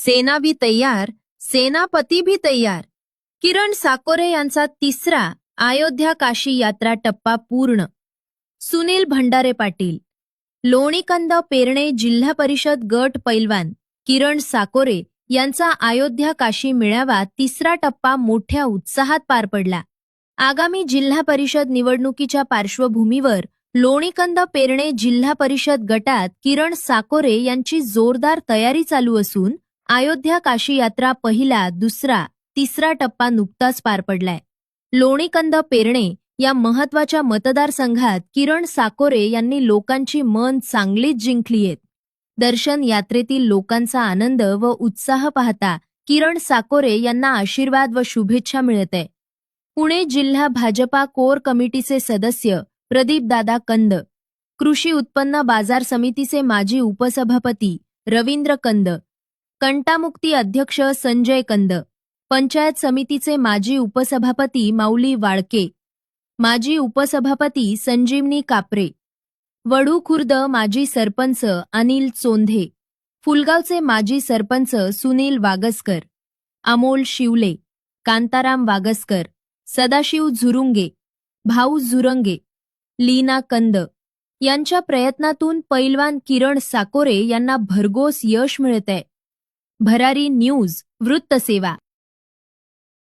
सेना भी तैयार, सेनापती भी तैयार. किरण साकोरे यांचा तिसरा अयोध्या काशी यात्रा टप्पा पूर्ण. सुनील भंडारे पाटील. लोणीकंद पेरणे जिल्हा परिषद गट पैलवान किरण साकोरे यांचा अयोध्या काशी मेळावा तिसरा टप्पा मोठ्या उत्साहात पार पडला. आगामी जिल्हा परिषद निवडणुकीच्या पार्श्वभूमीवर लोणीकंद पेरणे जिल्हा परिषद गटात किरण साकोरे यांची जोरदार तयारी चालू असून अयोध्या काशी यात्रा पहिला, दुसरा, तिसरा टप्पा नुकताच पार पडलाय. लोणीकंद पेरणे या महत्वाच्या मतदारसंघात किरण साकोरे यांनी लोकांची मन चांगलीच जिंकलीयेत. दर्शन यात्रेतील लोकांचा आनंद व उत्साह पाहता किरण साकोरे यांना आशीर्वाद व शुभेच्छा मिळते. पुणे जिल्हा भाजपा कोर कमिटीचे सदस्य प्रदीपदादा कंद, कृषी उत्पन्न बाजार समितीचे माजी उपसभापती रवींद्र कंद, कंटामुक्ती अध्यक्ष संजय कंद, पंचायत समितीचे माजी उपसभापती माऊली वाळके, माजी उपसभापती संजीवनी कापरे, वढू खुर्द माजी सरपंच अनिल चोंधे, फुलगावचे माजी सरपंच सुनील वागसकर, अमोल शिवले, कांताराम वागसकर, सदाशिव झुरुंगे, भाऊ झुरंगे, लीना कंद यांच्या प्रयत्नातून पैलवान किरण साकोरे यांना भरघोस यश मिळतंय. भरारी न्यूज वृत्तसेवा.